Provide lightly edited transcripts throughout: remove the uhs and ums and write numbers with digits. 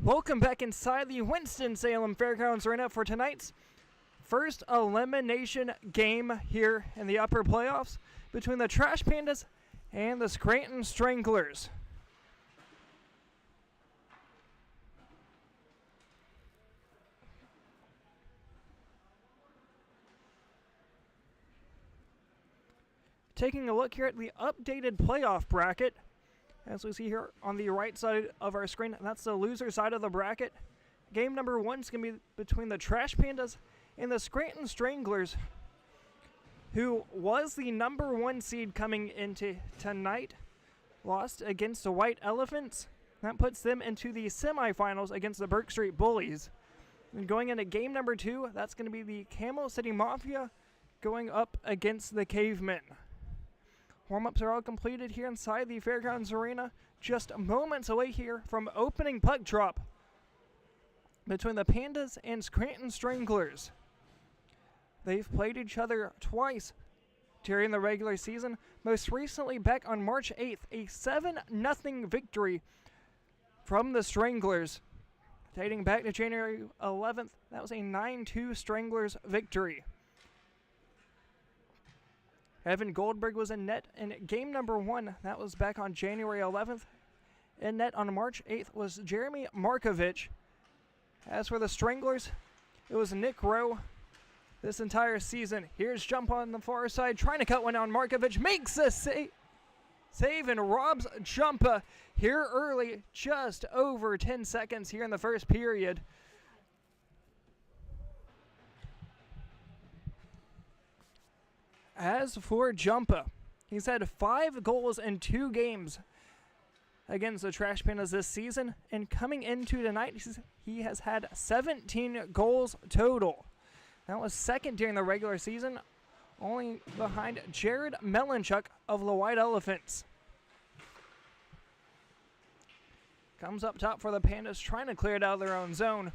Welcome back inside the Winston Salem Fairgrounds Arena for tonight's first elimination game here in the upper playoffs between the Trash Pandas and the Scranton Stranglers. Taking a look here at the updated playoff bracket, as we see here on the right side of our screen, that's the loser side of the bracket. Game number 1 is going to be between the Trash Pandas and the Scranton Stranglers, who was the number 1 seed coming into tonight. Lost against the White Elephants. That puts them into the semifinals against the Burke Street Bullies. And going into game number 2, that's going to be the Camel City Mafia going up against the Cavemen. Warm-ups are all completed here inside the Fairgrounds Arena, just moments away here from opening puck drop between the Pandas and Scranton Stranglers. They've played each other twice during the regular season, most recently back on March 8th, a 7-0 victory from the Stranglers. Dating back to January 11th, that was a 9-2 Stranglers victory. Evan Goldberg was in net in game number 1. That was back on January 11th. In net on March 8th was Jeremy Markovich. As for the Stranglers, it was Nick Rowe this entire season. Here's Jump on the far side, trying to cut one on Markovich. Makes a save and robs Jumpa here early, just over 10 seconds here in the first period. As for Jumpa, he's had 5 goals in 2 games against the Trash Pandas this season, and coming into tonight, he has had 17 goals total. That was second during the regular season, only behind Jared Melanchuk of the White Elephants. Comes up top for the Pandas, trying to clear it out of their own zone.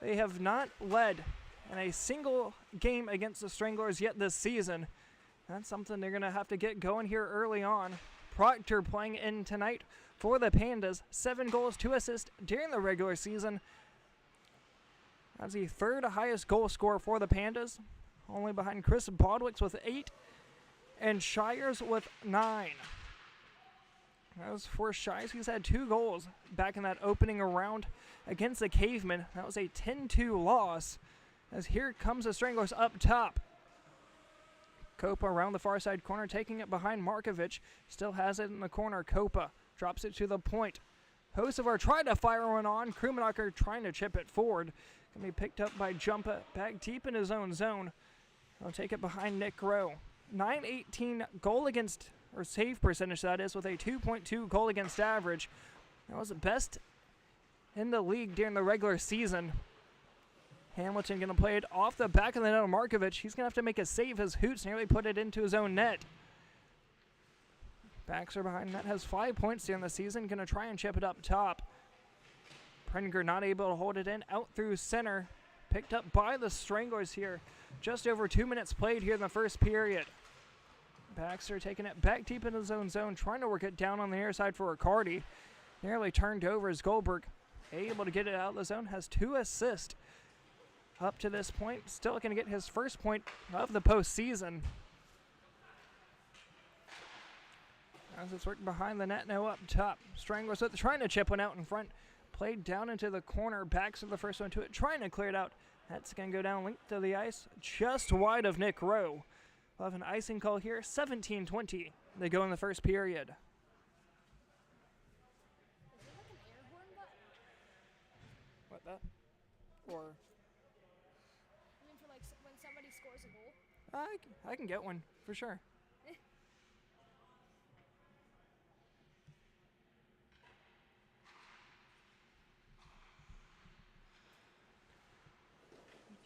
They have not led in a single game against the Stranglers yet this season. That's something they're going to have to get going here early on. Proctor playing in tonight for the Pandas. 7 goals, 2 assists during the regular season. That's the 3rd highest goal scorer for the Pandas, only behind Chris Bodwicks with 8 and Shires with 9. As for Shires, he's had 2 goals back in that opening round against the Cavemen. That was a 10-2 loss. As here comes the Stranglers up top. Copa around the far side corner, taking it behind Markovich. Still has it in the corner. Copa drops it to the point. Hosevar tried to fire one on. Krumanacher trying to chip it forward. Can be picked up by Jumpa back deep in his own zone. He'll take it behind Nick Rowe. 918 goal against, or save percentage that is, with a 2.2 goal against average. That was the best in the league during the regular season. Hamilton going to play it off the back of the net of Markovich. He's going to have to make a save as Hoots nearly put it into his own net. Baxter behind net has 5 points during the season. Going to try and chip it up top. Prenger not able to hold it in. Out through center. Picked up by the Stranglers here. Just over 2 minutes played here in the first period. Baxter taking it back deep in his own zone. Trying to work it down on the near side for Riccardi. Nearly turned over as Goldberg. Able to get it out of the zone. Has 2 assists. Up to this point, still going to get his first point of the postseason. As it's worked behind the net, now up top. Stranglers trying to chip one out in front. Played down into the corner. Backs to the first one to it, trying to clear it out. That's going to go down linked to the ice, just wide of Nick Rowe. We'll have an icing call here, 17-20. They go in the first period. Is there like an airborne button? What that? Or... I mean, for like when somebody scores a goal. I can get one, for sure.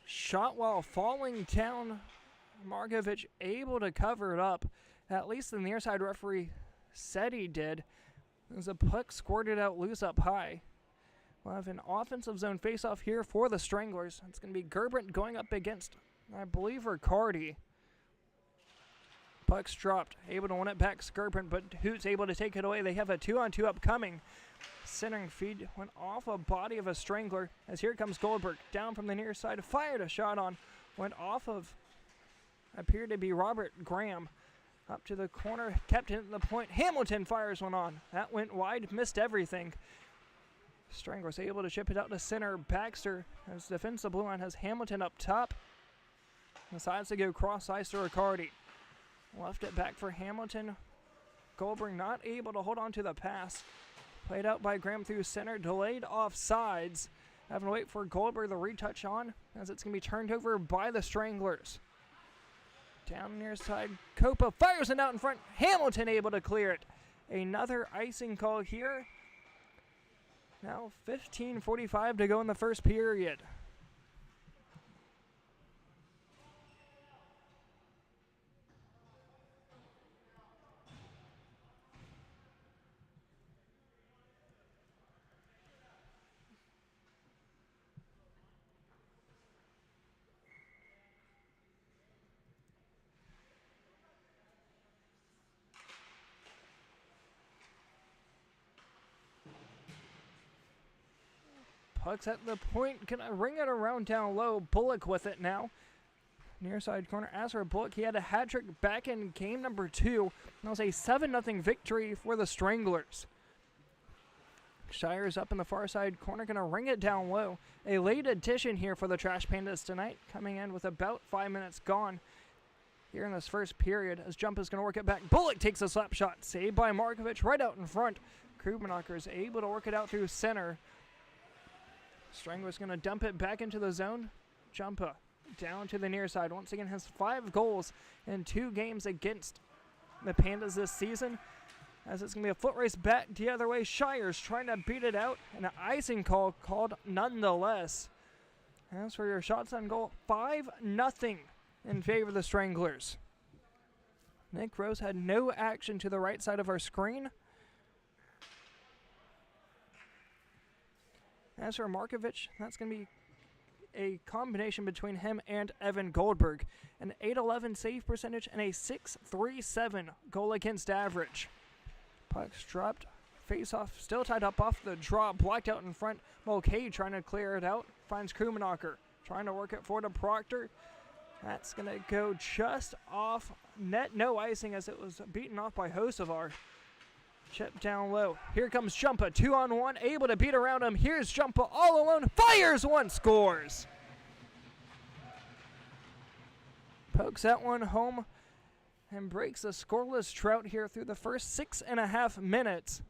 Shot while falling down. Markovich able to cover it up. At least the near side referee said he did. As a puck squirted out loose up high. We'll have an offensive zone face-off here for the Stranglers. It's going to be Gerbrandt going up against, I believe, Riccardi. Puck's dropped. Able to win it back, Gerbrandt, but Hoot's able to take it away. They have a 2-on-2 upcoming. centering feed went off a body of a Strangler, as here comes Goldberg. Down from the near side, fired a shot on. Went off of, appeared to be Robert Graham. Up to the corner, kept it at the point. Hamilton fires one on. That went wide, missed everything. Strangler's able to chip it out to center. Baxter, as defensive blue line, has Hamilton up top. Decides to go cross ice to Riccardi. Left it back for Hamilton. Goldberg not able to hold on to the pass. Played out by Graham through center. Delayed offsides. Having to wait for Goldberg to retouch on, as it's going to be turned over by the Stranglers. Down near side, Copa fires it out in front. Hamilton able to clear it. Another icing call here. Now 15:45 to go in the first period. Puck's at the point. Can I ring it around down low? Bullock with it now. Near side corner. As for Bullock, he had a hat trick back in game number 2. That was a 7-0 victory for the Stranglers. Shire's up in the far side corner. Going to ring it down low. A late addition here for the Trash Pandas tonight. Coming in with about 5 minutes gone here in this first period. As Jump is going to work it back. Bullock takes a slap shot. Saved by Markovic right out in front. Krubnacher is able to work it out through center. Strangler's going to dump it back into the zone. Jumpa down to the near side. Once again has 5 goals in 2 games against the Pandas this season. As it's going to be a foot race back the other way. Shire's trying to beat it out. And an icing call called nonetheless. As for your shots on goal, 5-0 in favor of the Stranglers. Nick Rose had no action to the right side of our screen. As for Markovic, that's going to be a combination between him and Evan Goldberg. An .811 save percentage and a .637 goal against average. Puck's dropped. Face off, still tied up off the draw. Blocked out in front. Mulcahy trying to clear it out. Finds Krumanacher. Trying to work it forward to Proctor. That's going to go just off net. No icing as it was beaten off by Hosevar. Chip down low. Here comes Jumpa. 2-on-1. Able to beat around him. Here's Jumpa all alone. Fires one. Scores. Pokes that one home and breaks a scoreless drought here through the first 6.5 minutes.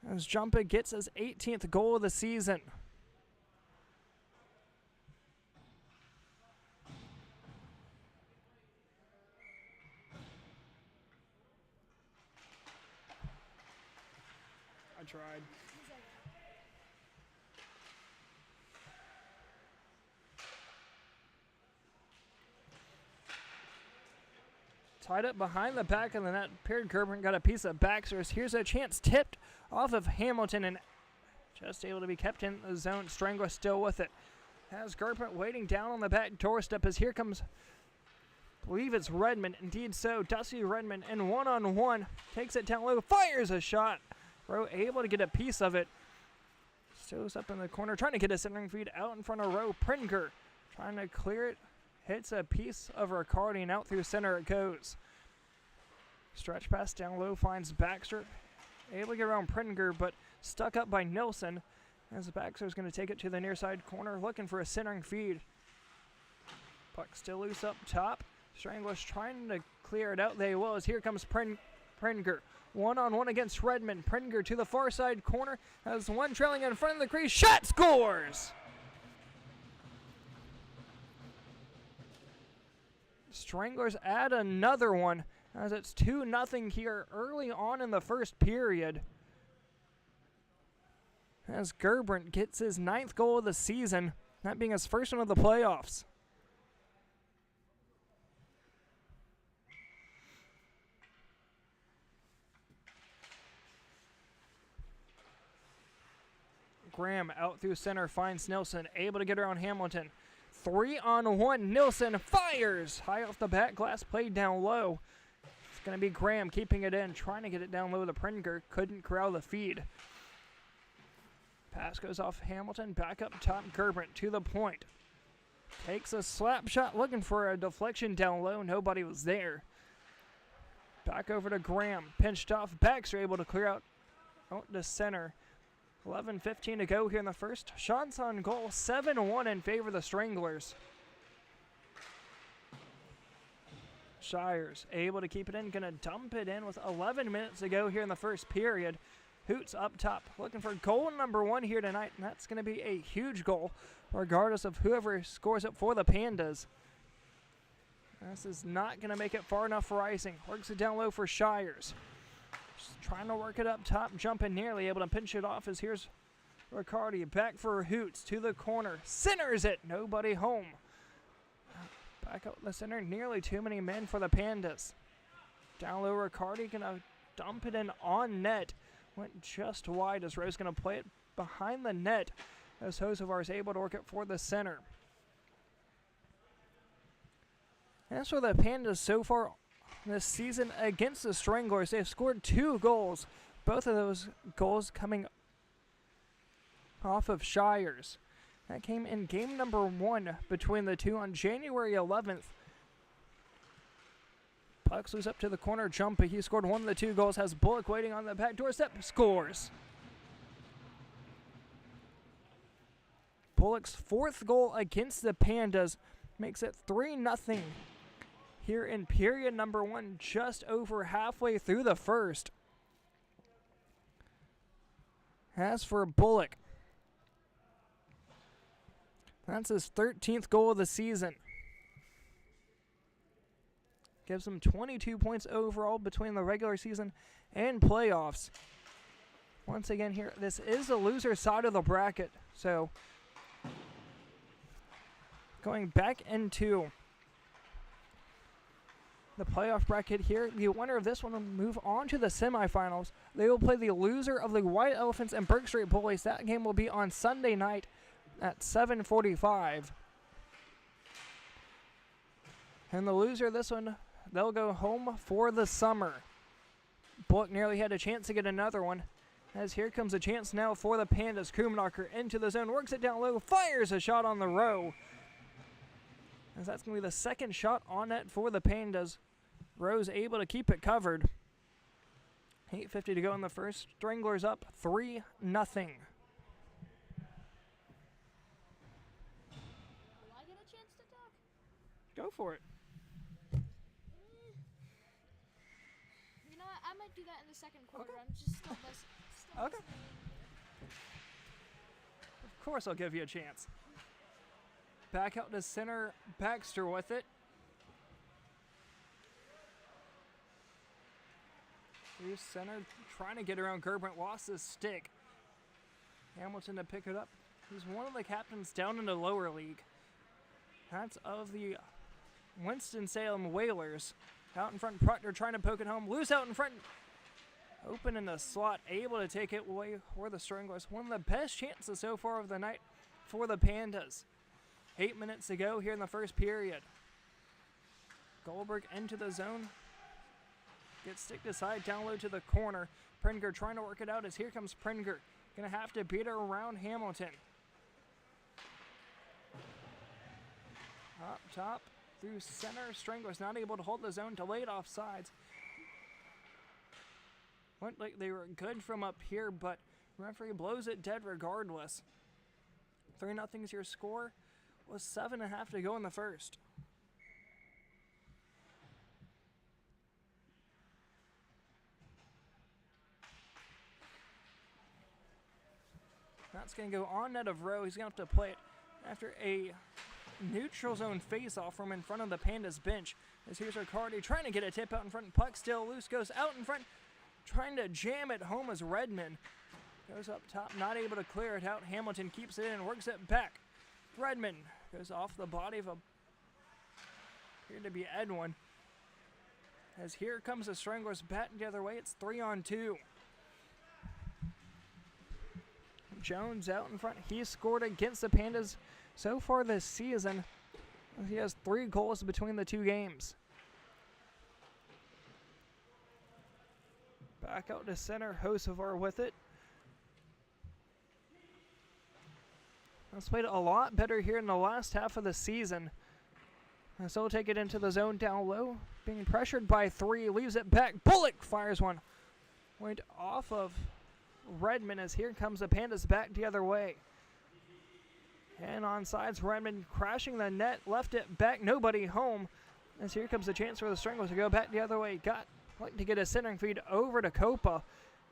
As Jumpa gets his 18th goal of the season. I tried. Tied up behind the back of the net. Perry Gerber got a piece of Baxter's. Here's a chance tipped off of Hamilton and just able to be kept in the zone. Strangler still with it. Has Gerber waiting down on the back doorstep as here comes, I believe it's Redmond. Indeed so. Dusty Redmond in 1-on-1. Takes it down low. Fires a shot. Rowe able to get a piece of it. Stills up in the corner. Trying to get a centering feed out in front of Rowe. Pringer trying to clear it. Hits a piece of Riccardi and out through center it goes. Stretch pass down low finds Baxter. Able to get around Pringer, but stuck up by Nilsson. As Baxter is going to take it to the near side corner, looking for a centering feed. Puck still loose up top. Stranglers trying to clear it out. They will as here comes Pringer. 1-on-1 against Redmond. Pringer to the far side corner. Has one trailing in front of the crease. Shot scores! Stranglers add another one as it's 2-0 here early on in the first period. As Gerbrant gets his 9th goal of the season, that being his first one of the playoffs. Graham out through center finds Nilsson, able to get around Hamilton. 3-on-1, Nilsson fires! High off the back glass, played down low. going to be Graham keeping it in, trying to get it down low to Pringer. Couldn't corral the feed. Pass goes off Hamilton. Back up top, Gerbert to the point. Takes a slap shot, looking for a deflection down low. Nobody was there. Back over to Graham. Pinched off. Baxter able to clear out to center. 11:15 to go here in the first. Shots on goal. 7-1 in favor of the Stranglers. Shires able to keep it in. Going to dump it in with 11 minutes to go here in the first period. Hoots up top, looking for goal number 1 here tonight, and that's going to be a huge goal, regardless of whoever scores it for the Pandas. This is not going to make it far enough for icing. Works it down low for Shires. Just trying to work it up top, jumping nearly, able to pinch it off as here's Riccardi. Back for Hoots to the corner. Centers it, nobody home. Back out the center, nearly too many men for the Pandas. Down low, Riccardi going to dump it in on net. Went just wide as Rose going to play it behind the net as Hosevar is able to work it for the center. And that's for the Pandas so far this season against the Stranglers. They've scored 2 goals. Both of those goals coming off of Shires. That came in game number 1 between the two on January 11th. Pucks loose up to the corner, jumping. He scored 1 of the 2 goals. Has Bullock waiting on the back doorstep. Scores. Bullock's 4th goal against the Pandas makes it 3-0 here in period number 1, just over halfway through the first. As for Bullock, that's his 13th goal of the season. Gives him 22 points overall between the regular season and playoffs. Once again here, this is the loser side of the bracket. So, going back into the playoff bracket here, the winner of this one will move on to the semifinals. They will play the loser of the White Elephants and Burke Street Bullies. That game will be on Sunday night at 7:45. And the loser of this one, they'll go home for the summer. Bullock nearly had a chance to get another one, as here comes a chance now for the Pandas. Kumnacher into the zone, works it down low, fires a shot on the row. As that's going to be the second shot on net for the Pandas. Rose able to keep it covered. 8:50 to go in the first. Stranglers up 3-0. Will I get a chance to talk? Go for it. You know what? I might do that in the second quarter. Okay. I'm just still listening. Okay. Of course I'll give you a chance. Back out to center, Baxter with it. Through center, trying to get around Gerbert, lost his stick. Hamilton to pick it up. He's one of the captains down in the lower league. That's of the Winston Salem Whalers. Out in front, Proctor trying to poke it home. Loose out in front. Open in the slot, able to take it away for the Stranglers. One of the best chances so far of the night for the Pandas. 8 minutes to go here in the first period. Goldberg into the zone. Gets sticked aside, down low to the corner. Pringer trying to work it out as here comes Pringer. Gonna have to beat her around Hamilton. Up top, through center. Stranglers not able to hold the zone, delayed offsides. Went like they were good from up here, but referee blows it dead regardless. 3-0 is your score. Was 7.5 to go in the first. That's going to go on net of Rowe. He's going to have to play it after a neutral zone face-off from in front of the Pandas bench. As here's Riccardi trying to get a tip out in front. Puck still loose, goes out in front, trying to jam it home as Redmond goes up top, not able to clear it out. Hamilton keeps it in, works it back. Redmond goes off the body of appeared to be Edwin. As here comes the Stranglers batting the other way. It's 3-on-2. Jones out in front. He scored against the Pandas so far this season. He has 3 goals between the 2 games. Back out to center. Hocevar with it. That's played a lot better here in the last half of the season. So we'll take it into the zone down low. Being pressured by 3. Leaves it back. Bullock fires one. Went off of Redmond as here comes the Pandas back the other way. And on sides, Redmond crashing the net. Left it back. Nobody home. As here comes the chance for the Stranglers to go back the other way. Like to get a centering feed over to Copa.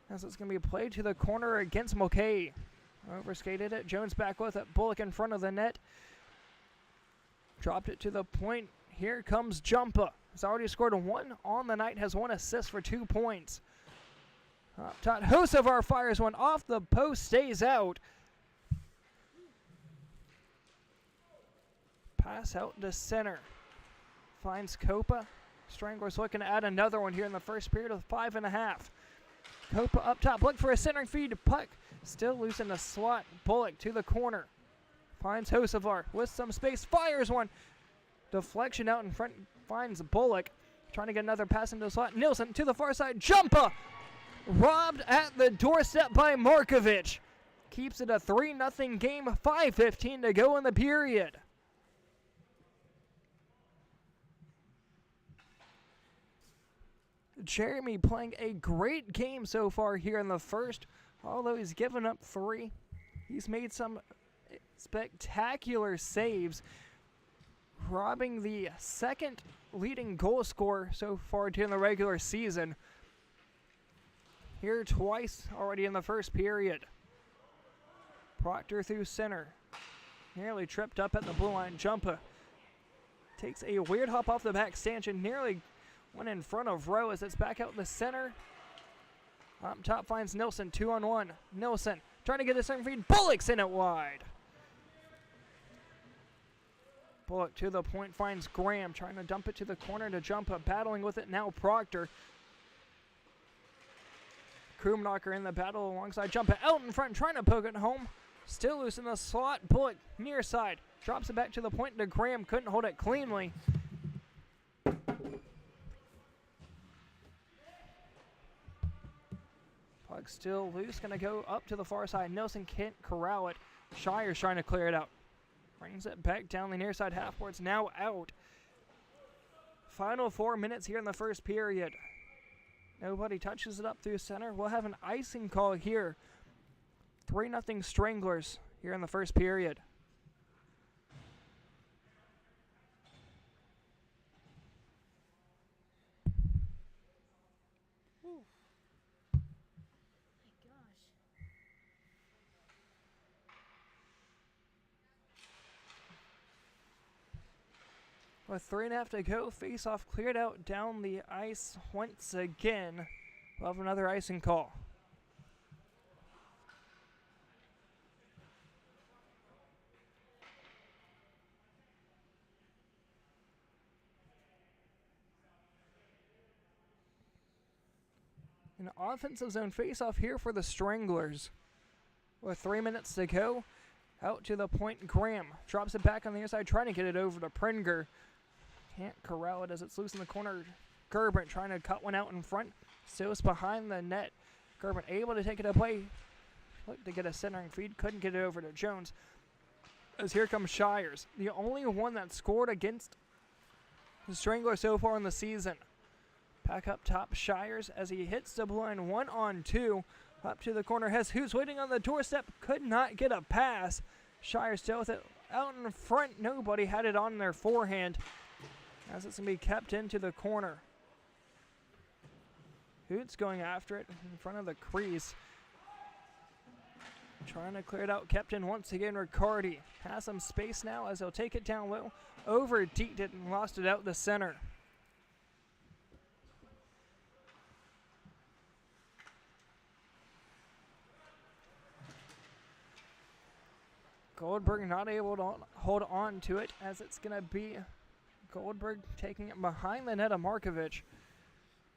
As it's going to be played to the corner against Mulcahy. Overskated it. Jones back with it. Bullock in front of the net. Dropped it to the point. Here comes Jumpa. He's already scored 1 on the night. Has 1 assist for 2 points. Up top. Hocevar fires one off the post. Stays out. Pass out to center. Finds Copa. Stranglers looking to add another one here in the first period with 5.5. Copa up top. Look for a centering feed. Puck still loose in the slot. Bullock to the corner. Finds Hocevar with some space. Fires one. Deflection out in front. Finds Bullock. Trying to get another pass into the slot. Nilsson to the far side. Jumpa! Robbed at the doorstep by Markovic. Keeps it a 3-0 game. 5:15 to go in the period. Jeremy playing a great game so far here in the first. Although he's given up 3, he's made some spectacular saves, robbing the second leading goal scorer so far during the regular season. Here twice already in the first period. Proctor through center. Nearly tripped up at the blue line. Jumpa takes a weird hop off the back stanchion. Nearly went in front of Rowe as it's back out the center. Up top finds Nilsson, 2-on-1. Nilsson trying to get a centering feed. Bullock's in it wide. Bullock to the point finds Graham, trying to dump it to the corner to Jumpa. Battling with it now Proctor. Krumknocker in the battle alongside Jumpa. Out in front, trying to poke it home. Still loose in the slot. Bullock near side. Drops it back to the point to Graham. Couldn't hold it cleanly. Puck still loose. Going to go up to the far side. Nilsson can't corral it. Shire's trying to clear it out. Brings it back down the near side half boards. Now out. Final 4 minutes here in the first period. Nobody touches it up through center. We'll have an icing call here. 3-0 Stranglers here in the first period. With 3.5 to go, face-off cleared out down the ice once again. We'll have another icing call. An offensive zone face-off here for the Stranglers. With 3 minutes to go, out to the point, Graham drops it back on the near side, trying to get it over to Pringer. Can't corral it as it's loose in the corner. Gerbert trying to cut one out in front. Still it's behind the net. Gerbert able to take it away. Looked to get a centering feed. Couldn't get it over to Jones. As here comes Shires. The only one that scored against the Strangler so far in the season. Back up top, Shires as he hits the blue line 1-on-2. Up to the corner. Who's waiting on the doorstep. Could not get a pass. Shires still with it. Out in front. Nobody had it on their forehand. As it's going to be kept into the corner. Hoots going after it in front of the crease. Trying to clear it out. Kept in once again. Riccardi has some space now as he'll take it down low. Over deep it and lost it out the center. Goldberg not able to hold on to it as it's going to be Goldberg taking it behind the net of Markovic.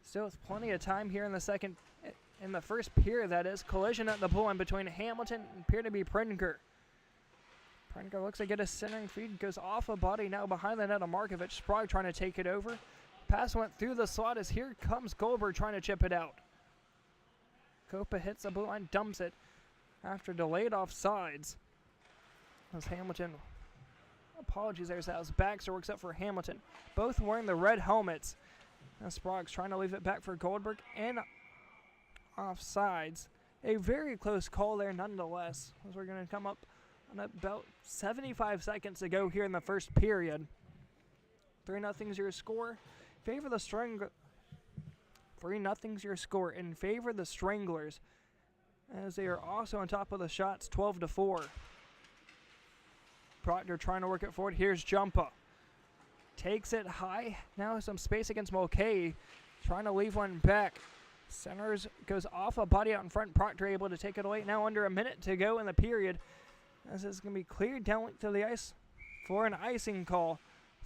Still with plenty of time here in the first period, that is. Collision at the blue line between Hamilton and appear to be Pringer. Pringer looks to get a centering feed, goes off a body now behind the net of Markovic. Sprague trying to take it over. Pass went through the slot as here comes Goldberg trying to chip it out. Copa hits the blue line, dumps it after delayed offsides. As Hamilton, apologies there, as Baxter works up for Hamilton. Both wearing the red helmets. Now Sprague's trying to leave it back for Goldberg and offsides. A very close call there nonetheless, as we're going to come up on about 75 seconds to go here in the first period. 3-0's your score. Favor the Stranglers. 3-0's your score in favor of the Stranglers, as they are also on top of the shots, 12-4. Proctor trying to work it forward. Here's Jumpa. Takes it high. Now some space against Mulcahy. Trying to leave one back. Centers goes off a body out in front. Proctor able to take it away. Now under a minute to go in the period. This is going to be cleared down to the ice for an icing call.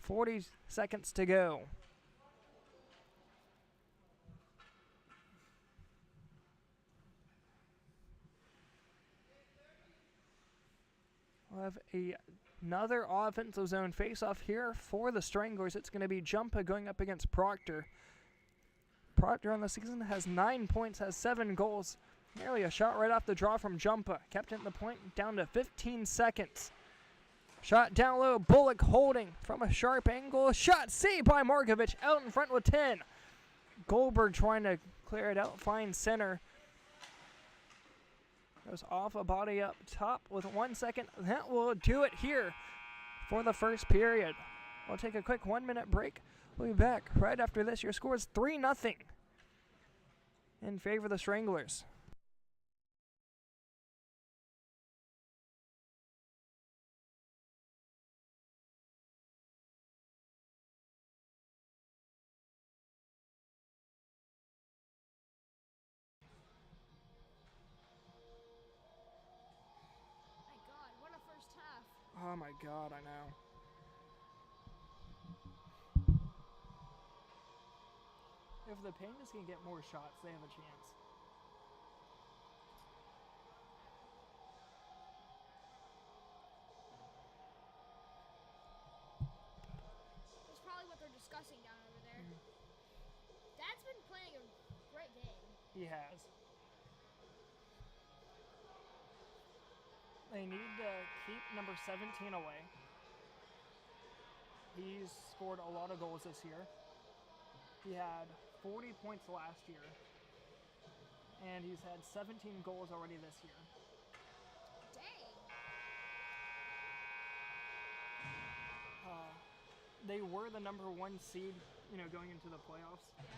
40 seconds to go. We'll have another offensive zone face-off here for the Stranglers. It's going to be Jumpa going up against Proctor. Proctor on the season has 9 points, has 7 goals. Nearly a shot right off the draw from Jumpa. Kept it in the point down to 15 seconds. Shot down low, Bullock holding from a sharp angle. Shot saved by Markovic, out in front with 10. Goldberg trying to clear it out, find center. Goes off a body up top with 1 second. That will do it here for the first period. We'll take a quick 1-minute break. We'll be back right after this. Your score is 3-0 in favor of the Stranglers. Oh my God, I know. If the Panthers can get more shots, they have a chance. That's probably what they're discussing down over there. Dad's been playing a great game. He has. They need to keep number 17 away. He's scored a lot of goals this year. He had 40 points last year, and he's had 17 goals already this year. Dang. They were the number 1 seed, going into the playoffs. Yeah.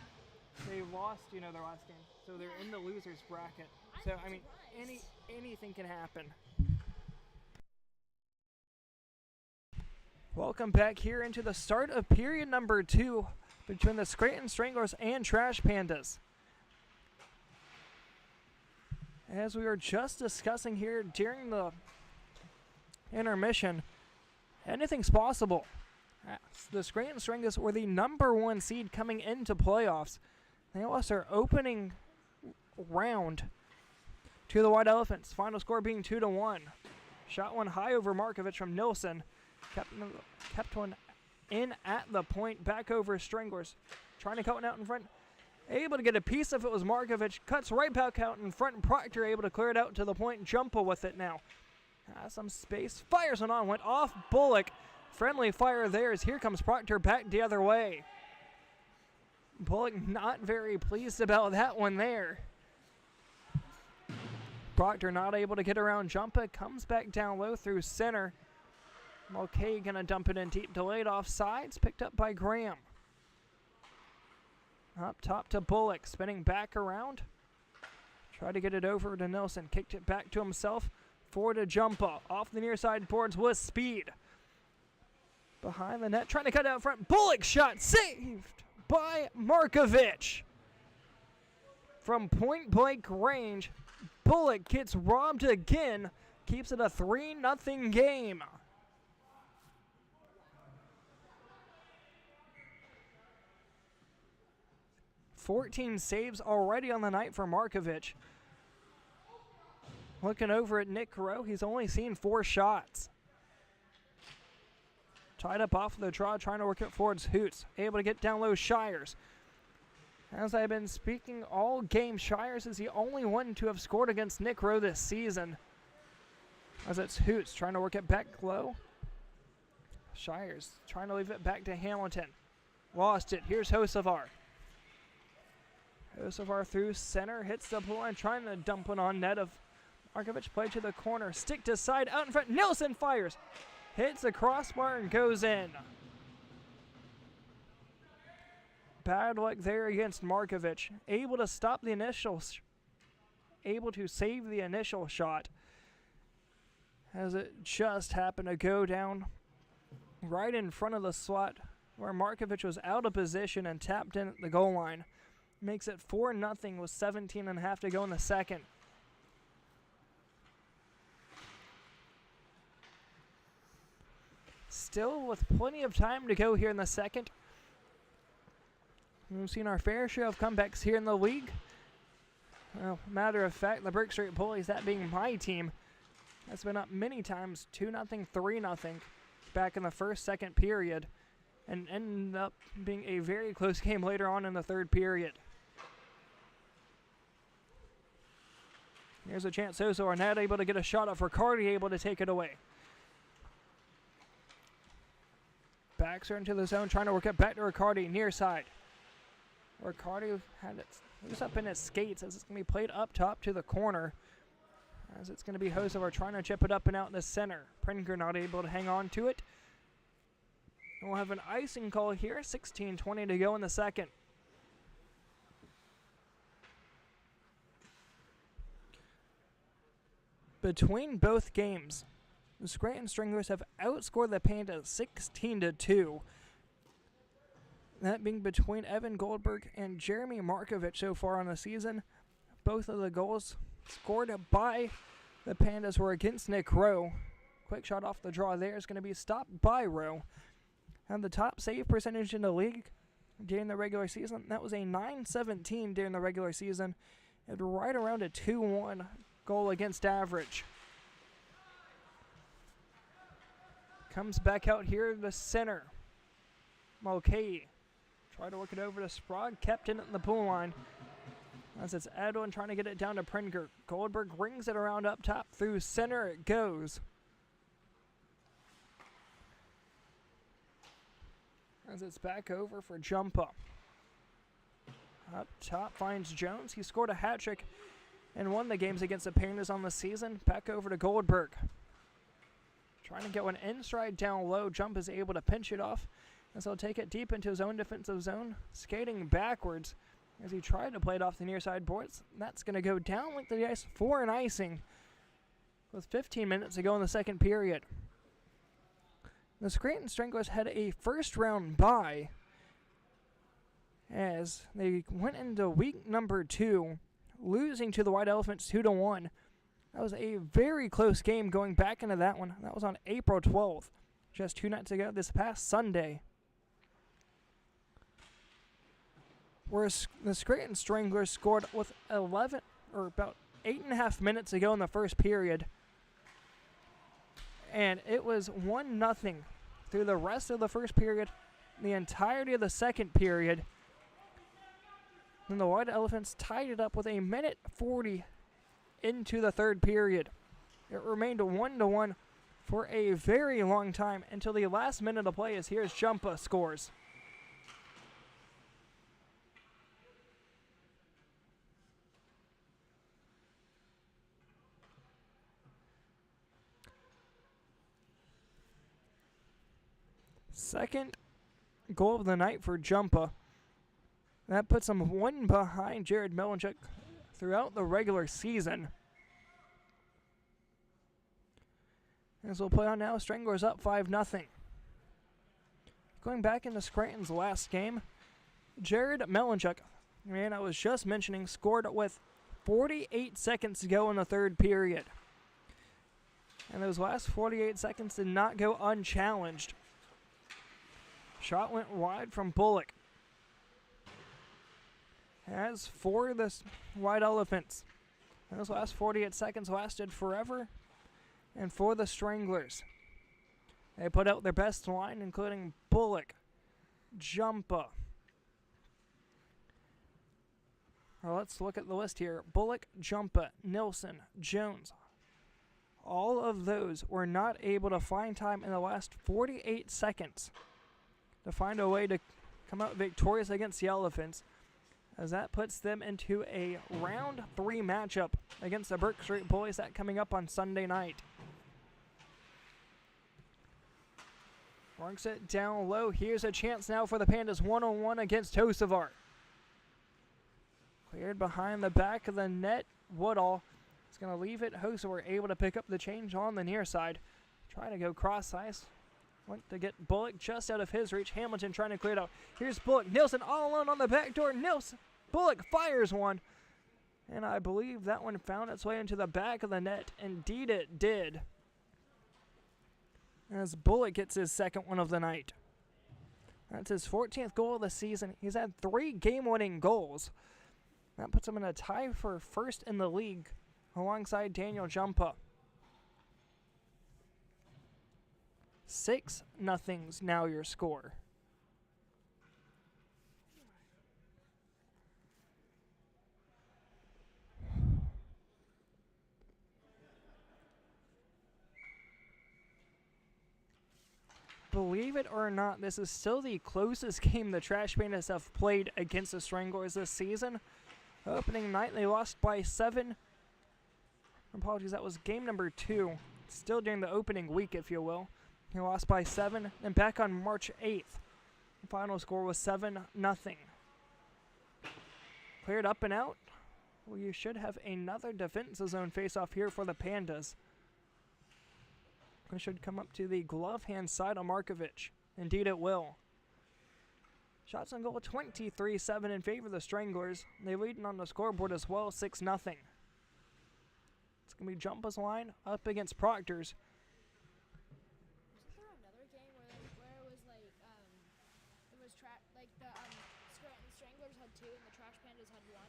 They lost, their last game, so they're in the losers bracket. So I mean, anything can happen. Welcome back here into the start of period number 2 between the Scranton Stranglers and Trash Pandas. As we were just discussing here during the intermission, anything's possible. The Scranton Stranglers were the number 1 seed coming into playoffs. They lost their opening round to the White Elephants. Final score being 2-1. Shot one high over Markovic from Nilsson. Kept one in at the point, back over Stranglers. Trying to cut one out in front. Able to get a piece of it was Markovic. Cuts right back out in front. Proctor able to clear it out to the point. Jumpa with it now. Has some space. Fires one on. Went off Bullock. Friendly fire there as here comes Proctor back the other way. Bullock not very pleased about that one there. Proctor not able to get around Jumpa. Comes back down low through center. Mulcahy gonna dump it in deep, delayed offsides, picked up by Graham. Up top to Bullock, spinning back around. Tried to get it over to Nilsson, kicked it back to himself. Forward to Jumpa, off the near side boards with speed. Behind the net, trying to cut out front. Bullock shot, saved by Markovic. From point blank range, Bullock gets robbed again, keeps it a 3-0 game. 14 saves already on the night for Markovic. Looking over at Nick Rowe, he's only seen 4 shots. Tied up off the draw, trying to work it forwards. Hoots able to get down low. Shires As I've been speaking all game, Shires is the only one to have scored against Nick Rowe this season. As it's Hoots trying to work it back low. Shires trying to leave it back to Hamilton. Lost it. Here's Hocevar. Hocevar through center, hits the blue line, trying to dump it on net of Markovic. Play to the corner, stick to side, out in front. Nilsson fires. Hits the crossbar and goes in. Bad luck there against Markovic. Able to stop the initial, able to save the initial shot. As it just happened to go down right in front of the slot where Markovic was out of position and tapped in at the goal line. Makes it 4-0 with 17.5 to go in the second. Still with plenty of time to go here in the second. We've seen our fair share of comebacks here in the league. Well, matter of fact, the Burke Street Bullies, that being my team, has been up many times, 2-0, 3-0, back in the first, second period, and ended up being a very close game later on in the third period. Here's a chance. Soso are not able to get a shot off. Riccardi able to take it away. Backs her into the zone, trying to work it back to Riccardi, near side. Riccardi had it loose up in his skates as it's going to be played up top to the corner. As it's going to be Hocevar trying to chip it up and out in the center. Pringer not able to hang on to it. And we'll have an icing call here. 16:20 to go in the second. Between both games, the Scranton Stranglers have outscored the Pandas 16-2. That being between Evan Goldberg and Jeremy Markovic so far on the season. Both of the goals scored by the Pandas were against Nick Rowe. Quick shot off the draw there is going to be stopped by Rowe. And the top save percentage in the league during the regular season, that was a .917 during the regular season. And right around a 2-1 goal against average. Comes back out here to the center. Mulcahy. Try to work it over to Sprague. Kept in at the pool line. As it's Edwin trying to get it down to Pringer. Goldberg rings it around up top. Through center it goes. As it's back over for Jumpa. Up top finds Jones. He scored a hat trick and won the games against the Pandas on the season. Back over to Goldberg. Trying to get one in stride down low. Jump is able to pinch it off. As he'll take it deep into his own defensive zone. Skating backwards as he tried to play it off the near side boards. That's going to go down like the ice for an icing with 15 minutes to go in the second period. The Scranton Stranglers had a first round bye as they went into week number 2, losing to the White Elephants 2-1. That was a very close game going back into that one. That was on April 12th, just 2 nights ago, this past Sunday. Whereas the Scranton Stranglers scored with 11, or about 8.5 minutes ago in the first period. And it was 1-0 through the rest of the first period, the entirety of the second period. Then the White Elephants tied it up with a minute 40 into the third period. It remained 1-1 for a very long time until the last minute of play as here's Jumpa scores. Second goal of the night for Jumpa. That puts him one behind Jared Melanchuk throughout the regular season. As we'll play on now, Stranglers up 5-0. Going back into Scranton's last game, Jared Melanchuk, man, I was just mentioning, scored with 48 seconds to go in the third period. And those last 48 seconds did not go unchallenged. Shot went wide from Bullock. As for the White Elephants, those last 48 seconds lasted forever. And for the Stranglers, they put out their best line, including Bullock, Jumpa, Well, let's look at the list here. Bullock, Jumpa, Nilsson, Jones. All of those were not able to find time in the last 48 seconds to find a way to come out victorious against the Elephants, as that puts them into a round 3 matchup against the Burke Street Bullies, that coming up on Sunday night. Works it down low. Here's a chance now for the Pandas one-on-one against Hocevar. Cleared behind the back of the net. Woodall is going to leave it. Hocevar able to pick up the change on the near side. Trying to go cross ice. Went to get Bullock just out of his reach. Hamilton trying to clear it out. Here's Bullock. Nilsson all alone on the back door. Bullock fires one. And I believe that one found its way into the back of the net. Indeed it did. As Bullock gets his second one of the night. That's his 14th goal of the season. He's had 3 game-winning goals. That puts him in a tie for first in the league alongside Daniel Jumpa. 6-0's now your score. Believe it or not, this is still the closest game the Trash Pandas have played against the Stranglers this season. Opening night, they lost by 7. Apologies, that was game number 2. Still during the opening week, if you will. They lost by 7. And back on March 8th, the final score was 7-0. Cleared up and out. Well, you should have another defensive zone face-off here for the Pandas. It should come up to the glove hand side of Markovic. Indeed it will. Shots on goal 23-7 in favor of the Stranglers. They lead on the scoreboard as well, 6-0. It's going to be Jumpa's line up against Proctor's. Wasn't there another game where it was like, the Stranglers had 2 and the Trash Pandas had 1?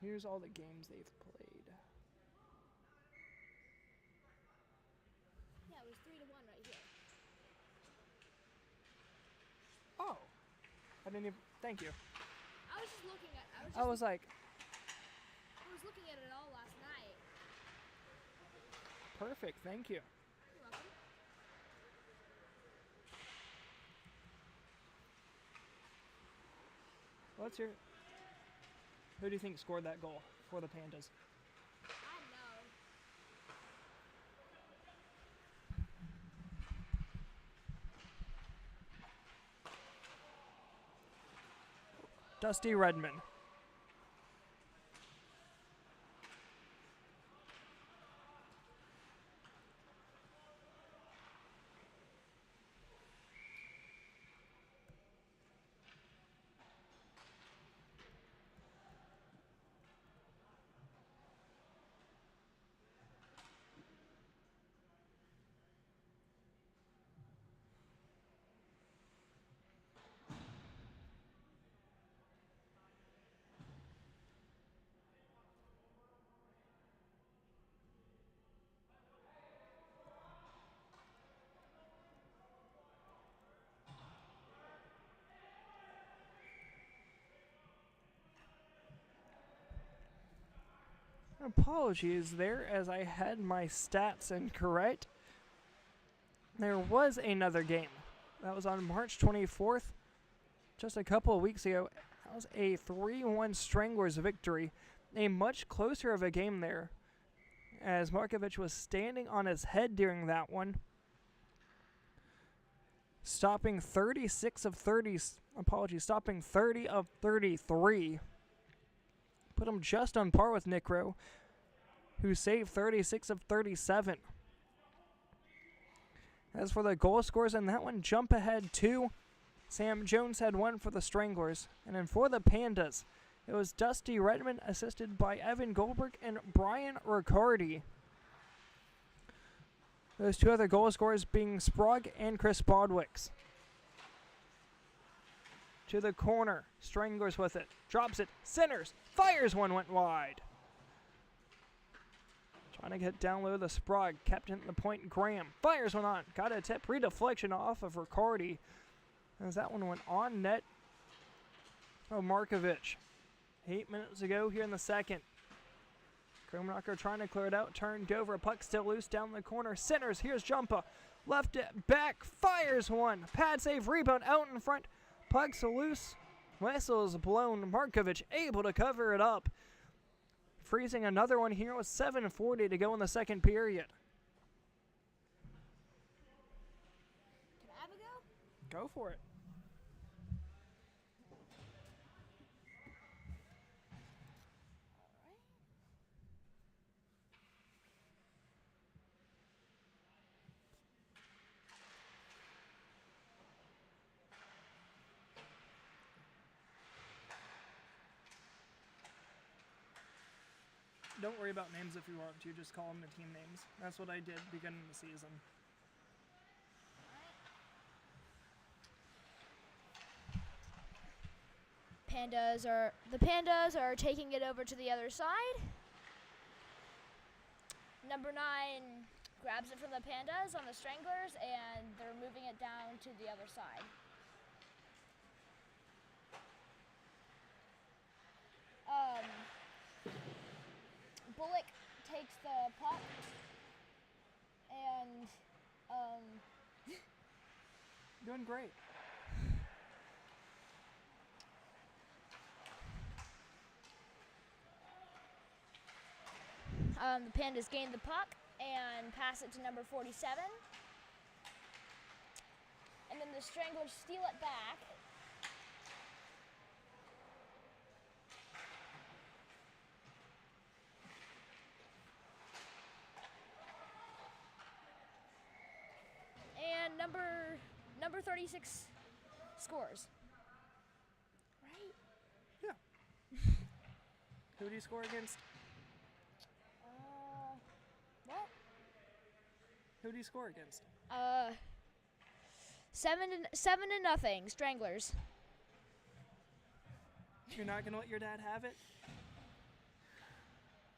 Here's all the games they've played. Yeah, it was 3-1 right here. Oh. I didn't even, thank you. I was just looking at. I was like, I was looking at it all last night. perfect, thank you. You're welcome. What's your, who do you think scored that goal for the Pandas? I know. Dusty Redmond. Apologies there, as I had my stats incorrect. There was another game. That was on March 24th, just a couple of weeks ago. That was a 3-1 Stranglers victory. A much closer of a game there, as Markovic was standing on his head during that one, stopping 36 of 30, stopping 30 of 33. Put him just on par with Nick Rowe, who saved 36 of 37. As for the goal scores in that one, Jump ahead 2. Sam Jones had 1 for the Stranglers. And then for the Pandas, it was Dusty Redmond assisted by Evan Goldberg and Brian Riccardi. Those 2 other goal scorers being Sprague and Chris Bodwicks. To the corner, Stranglers with it, drops it, centers, fires one, went wide. Trying to get down low the Sprague. Kept in the point. Graham fires one on. Got a tip. Redeflection off of Riccardi. As that one went on net. Oh, Markovic. 8 minutes to go here in the second. Krumrocker trying to clear it out. Turned over. Puck still loose down the corner. Centers. Here's Jumpa. Left it back. Fires one. Pad save. Rebound out in front. Puck's loose. Whistle is blown. Markovic able to cover it up. Freezing another one here with 7:40 to go in the second period. Can I have a go? Go for it. Don't worry about names if you want to, just call them the team names. That's what I did beginning of the season. The Pandas are taking it over to the other side. Number 9 grabs it from the Pandas on the Stranglers, and they're moving it down to the other side. Bullock takes the puck, and Doing great. the Pandas gain the puck and pass it to number 47. And then the Stranglers steal it back. And number 36 scores. Right? Yeah. Who do you score against? What? Who do you score against? 7-0, Stranglers. You're not gonna let your dad have it?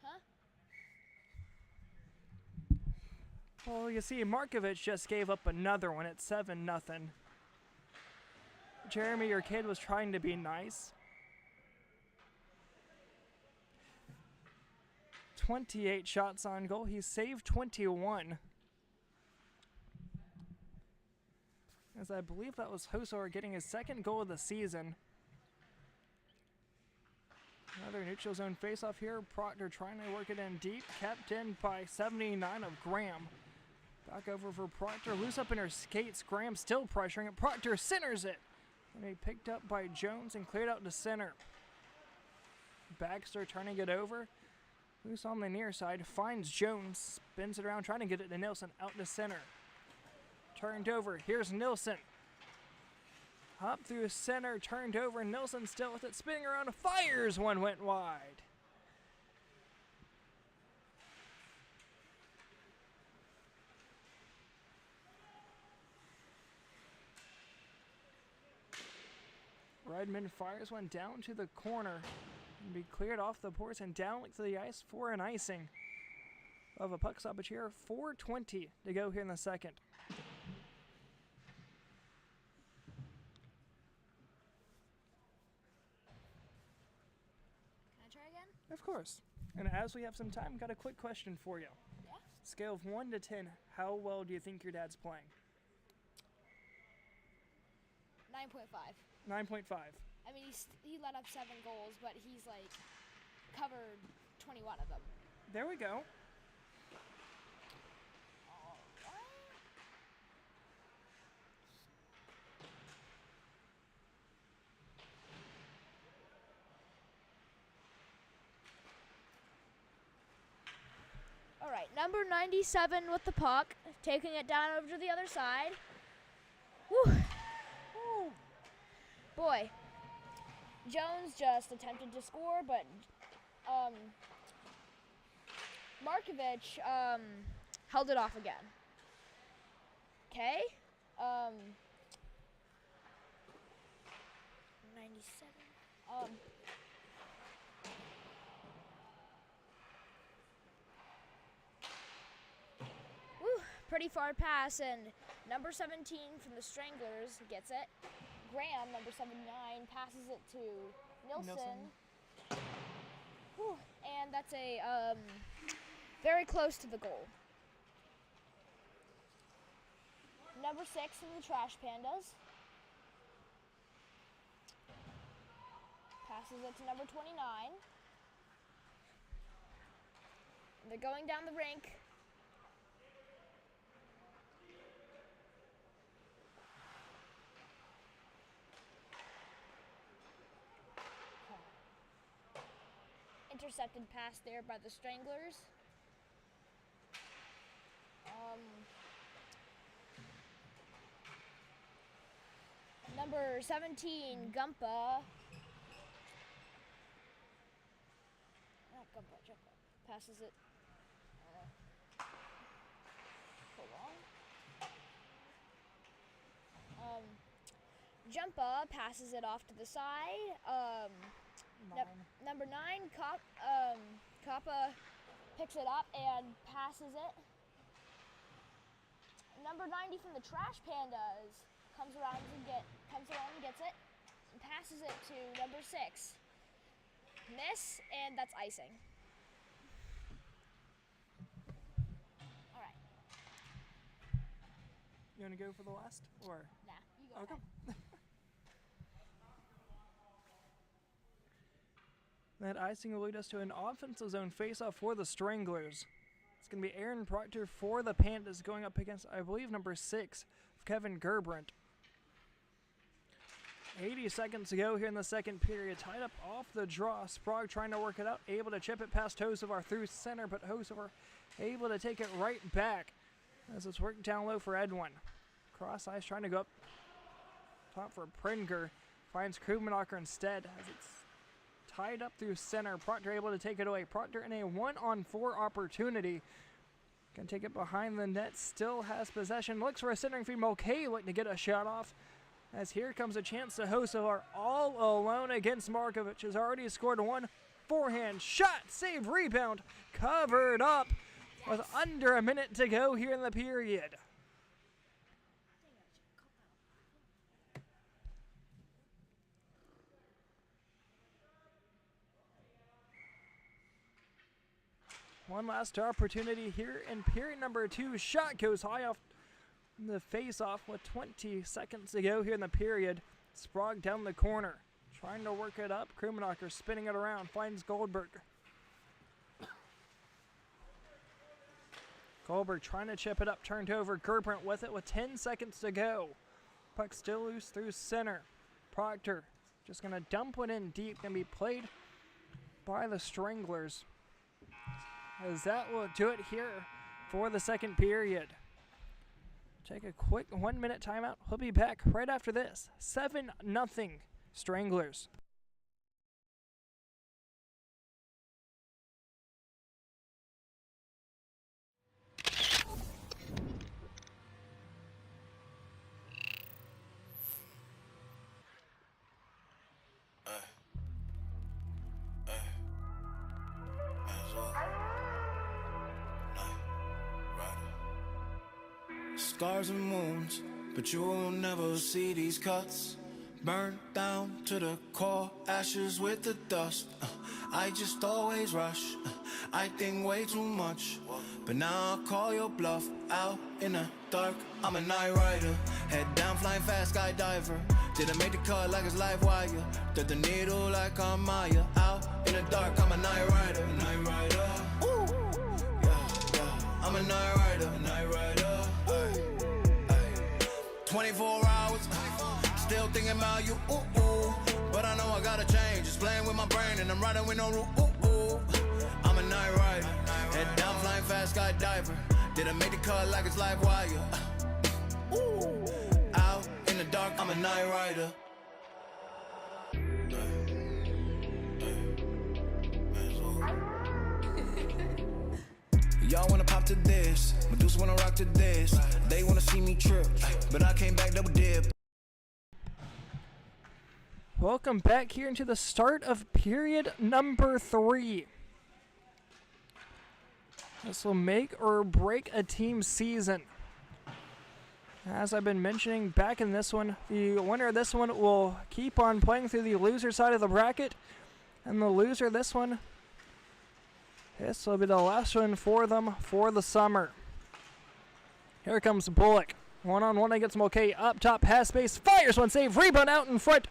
Huh? Well, you see, Markovic just gave up another one at 7-0. Jeremy, your kid was trying to be nice. 28 shots on goal. He saved 21. As I believe that was Hosor getting his second goal of the season. Another neutral zone faceoff here. Proctor trying to work it in deep. Kept in by 79 of Graham. Back over for Proctor. Loose up in her skates. Graham still pressuring it. Proctor centers it. And he picked up by Jones and cleared out to center. Baxter trying to get over. Loose on the near side. Finds Jones. Spins it around trying to get it to Nilsson. Out to center. Turned over. Here's Nilsson. Up through center. Turned over. Nilsson still with it. Spinning around. Fires. One went wide. Redmond fires one down to the corner. And be cleared off the boards and down to the ice for an icing of a puck stoppage here. 4:20 to go here in the second. Can I try again? Of course. And as we have some time, got a quick question for you. Yeah? Scale of 1 to 10, how well do you think your dad's playing? 9.5. 9.5. I mean, he let up 7 goals, but he's like covered 21 of them. There we go. All right, number 97 with the puck, taking it down over to the other side. Woo. Ooh. Boy, Jones just attempted to score, but Markovic held it off again. Okay. 97. pretty far pass, and number 17 from the Stranglers gets it. Graham, number 79, passes it to Nilsson. Whew, and that's a very close to the goal. Number 6 from the Trash Pandas passes it to number 29. They're going down the rink. Intercepted pass there by the Stranglers. Number 17, Jumpa, passes it. Hold on. Jumpa passes it off to the side. Number 9, Kappa picks it up and passes it. Number 90 from the Trash Pandas comes around and gets it and passes it to number 6. Miss, and that's icing. All right. You want to go for the last, or? Nah, you go Okay. ahead. That icing will lead us to an offensive zone face-off for the Stranglers. It's going to be Aaron Proctor for the Pandas going up against, I believe, number 6, Kevin Gerbrandt. 80 seconds to go here in the second period. Tied up off the draw. Sprague trying to work it out. Able to chip it past Hosevar through center, but Hosevar able to take it right back as it's worked down low for Edwin. Cross ice trying to go up top for Pringer. Finds Krumenocker instead as it's tied up through center. Proctor able to take it away. Proctor in a 1-on-4 opportunity. Can take it behind the net. Still has possession. Looks for a centering feed. Mulcahy looking to get a shot off. As here comes a chance to Hosevar all alone against Markovic. Has already scored one forehand shot. Save, rebound. Covered up with under a minute to go here in the period. One last opportunity here in period number 2. Shot goes high off the face-off with 20 seconds to go here in the period. Sprague down the corner, trying to work it up. Krumenocker spinning it around, finds Goldberg. Goldberg trying to chip it up, turned over. Gerbrandt with it with 10 seconds to go. Puck still loose through center. Proctor just going to dump one in deep, going to be played by the Stranglers. As that will do it here for the second period. Take a quick 1-minute timeout. We'll be back right after this. 7-0 Stranglers. Scars and wounds, but you will never see these cuts. Burned down to the core, ashes with the dust. I just always rush, I think way too much. But now I call your bluff, out in the dark. I'm a night rider, head down flying fast, skydiver. Didn't make the cut like it's live wire. Thread the needle like I'm Maya. Out in the dark, I'm a night rider, night rider. Ooh. Yeah. I'm a night rider, night rider. 24 hours, still thinking about you, ooh, ooh. But I know I gotta change, just playing with my brain and I'm riding with no rule, ooh, ooh. I'm a night rider, head down flying fast, skydiver. Didn't make the cut like it's live wire. Ooh, out in the dark, I'm a night rider. Y'all wanna pop to this, Medusa wanna rock to this. They wanna see me trip, but I came back double dip. Welcome back here into the start of period number 3. This will make or break a team's season. As I've been mentioning back in this one, the winner of this one will keep on playing through the loser side of the bracket. And the loser of this one, this will be the last one for them for the summer. Here comes Bullock. One-on-one against Mulcahy. Up top, has space, fires one, save, rebound out in front.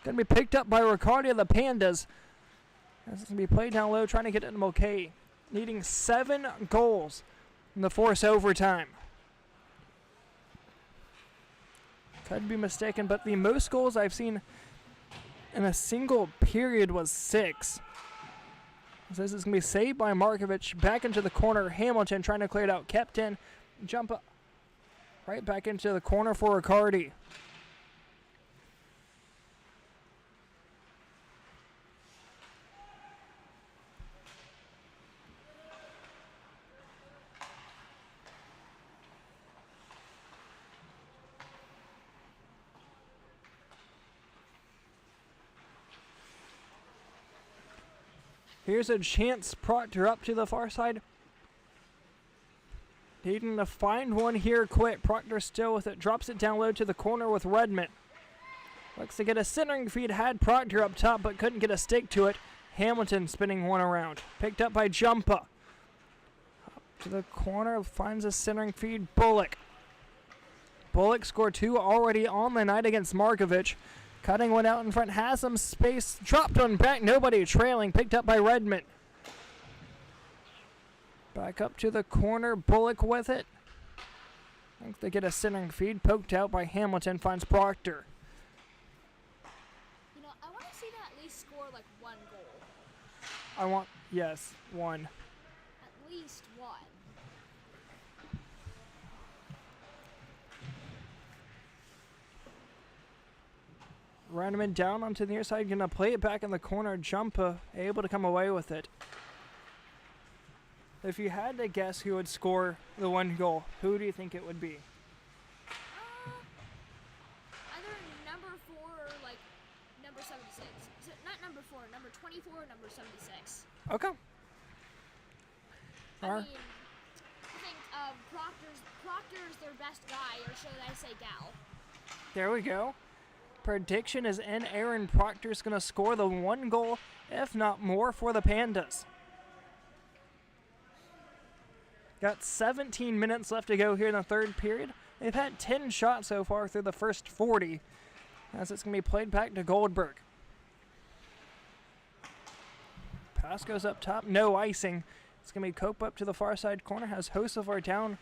Going to be picked up by Ricardo of the Pandas. This is going to be played down low, trying to get it to Mulcahy. Needing 7 goals in the force overtime. Could be mistaken, but the most goals I've seen in a single period was 6. So this is going to be saved by Markovic. Back into the corner. Hamilton trying to clear it out. Kept in. Jump up. Right back into the corner for Riccardi. Here's a chance. Proctor up to the far side. Needing to find one here quick. Proctor still with it. Drops it down low to the corner with Redmond. Looks to get a centering feed. Had Proctor up top but couldn't get a stick to it. Hamilton spinning one around. Picked up by Jumpa. Up to the corner. Finds a centering feed. Bullock. Bullock scored 2 already on the night against Markovic. Cutting one out in front, has some space, dropped one back, nobody trailing, picked up by Redmond. Back up to the corner, Bullock with it. I think they get a centering feed, poked out by Hamilton, finds Proctor. You know, I want to see them at least score like 1 goal. Yes, 1. At least 1. Redmond down onto the near side, gonna play it back in the corner. Jumpa able to come away with it. If you had to guess who would score the 1 goal, who do you think it would be? Either number 4 or like number 76. So not number 4, number 24 or number 76. Okay. I mean, I think Proctor's their best guy, or should I say gal? There we go. Prediction is in. Aaron Proctor's going to score the 1 goal, if not more, for the Pandas. Got 17 minutes left to go here in the 3rd period. They've had 10 shots so far through the first 40, as it's going to be played back to Goldberg. Pass goes up top, no icing. It's going to be Cope up to the far side corner, has Hosevar down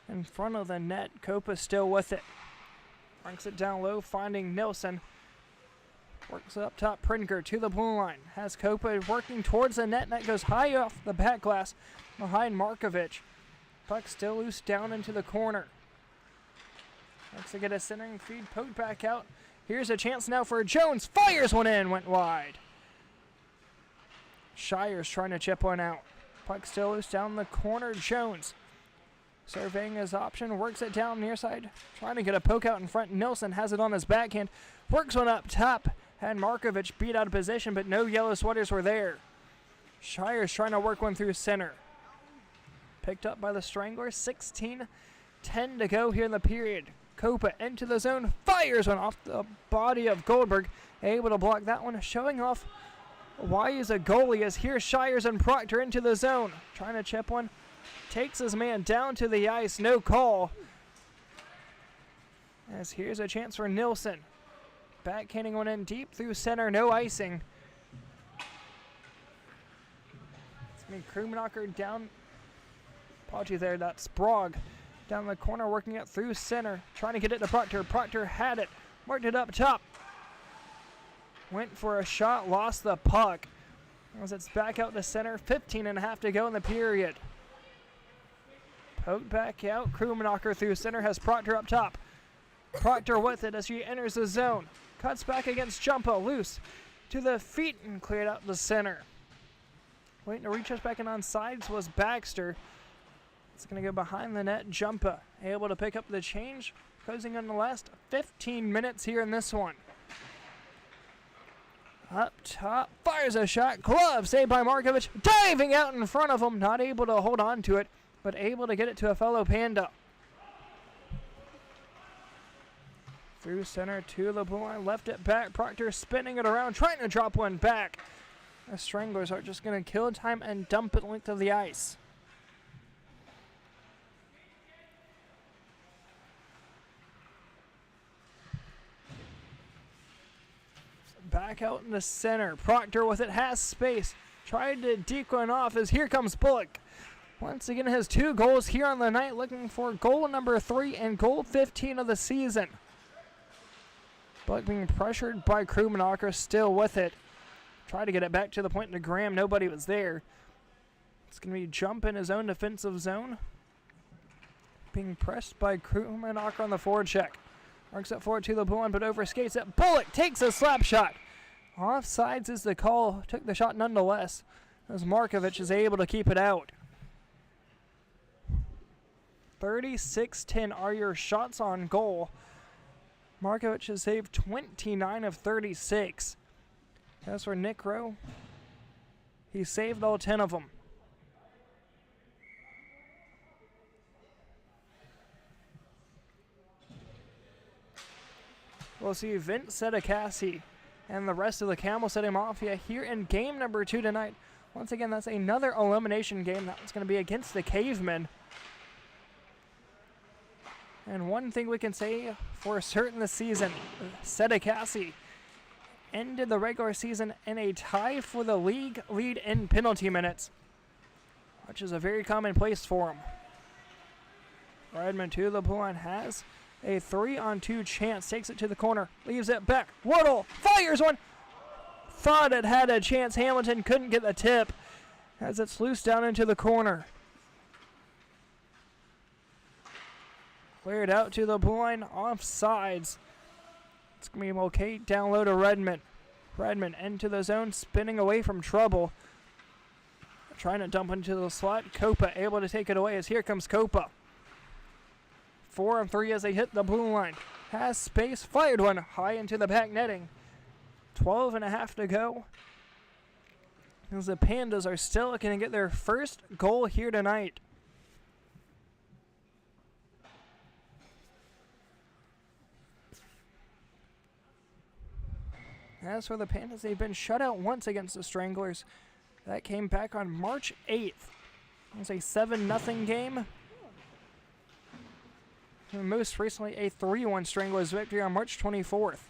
in front of the net. Copa still with it. Ranks it down low, finding Nilsson. Works it up top, Pringer to the blue line. Has Copa working towards the net. Net goes high off the back glass behind Markovic. Puck still loose down into the corner. Looks to get a centering feed, poked back out. Here's a chance now for Jones. Fires one in, went wide. Shire's trying to chip one out. Puck still loose down the corner. Jones surveying his option, works it down near side, trying to get a poke out in front. Nilsson has it on his backhand, works one up top. Had Markovic beat out of position, but no yellow sweaters were there. Shire's trying to work one through center. Picked up by the Stranglers. 16-10 to go here in the period. Copa into the zone, fires one off the body of Goldberg. Able to block that one, showing off why he's a goalie, as here Shires and Proctor into the zone. Trying to chip one. Takes his man down to the ice, no call. As here's a chance for Nilsson. Backhanding one in deep through center, no icing. It's going to be Krumnacher down. Apology there, that's Sprague. Down the corner, working it through center. Trying to get it to Proctor. Proctor had it. Worked it up top. Went for a shot, lost the puck. As it's back out to center, 15.5 to go in the period. Poked back out, Krumnacher through center, has Proctor up top. Proctor with it as she enters the zone. Cuts back against Jumpa, loose to the feet and cleared out the center. Waiting to reach us back in on sides was Baxter. It's going to go behind the net. Jumpa able to pick up the change, closing on the last 15 minutes here in this one. Up top, fires a shot, glove saved by Markovic, diving out in front of him, not able to hold on to it, but able to get it to a fellow Panda. Through center to the blue line, left it back. Proctor spinning it around, trying to drop one back. The Stranglers are just going to kill time and dump it length of the ice. Back out in the center. Proctor with it, has space. Tried to deke one off as here comes Bullock. Once again, has 2 goals here on the night, looking for goal number 3 and goal 15 of the season. Bullock being pressured by Krummenacher, still with it. Tried to get it back to the point to Graham. Nobody was there. It's going to be jump in his own defensive zone. Being pressed by Krummenacher on the forward check. Marks it forward to the blue line, but overskates it. Bullock takes a slap shot. Offsides is the call. Took the shot nonetheless, as Markovic is able to keep it out. 36-10 are your shots on goal. Markovic has saved 29 of 36. As for Nick Rowe, he saved all 10 of them. We'll see Vince Sedekassi and the rest of the Camel City Mafia here in game number 2 tonight. Once again, that's another elimination game. That one's going to be against the Cavemen. And one thing we can say for certain this season, Sedekassi ended the regular season in a tie for the league lead in penalty minutes, which is a very common place for him. Redmond to the blue line, has a 3-on-2 chance, takes it to the corner, leaves it back. Woodle fires one. Thought it had a chance. Hamilton couldn't get the tip as it's loose down into the corner. Cleared out to the blue line, offsides. It's going to be okay down low to Redmond. Redmond into the zone, spinning away from trouble. Trying to dump into the slot. Copa able to take it away as here comes Copa. 4-on-3 as they hit the blue line. Has space, fired one high into the back netting. 12.5 to go. As the Pandas are still looking to get their first goal here tonight. As for the Pandas, they've been shut out once against the Stranglers. That came back on March 8th. It was a 7-0 game. And most recently, a 3-1 Stranglers victory on March 24th.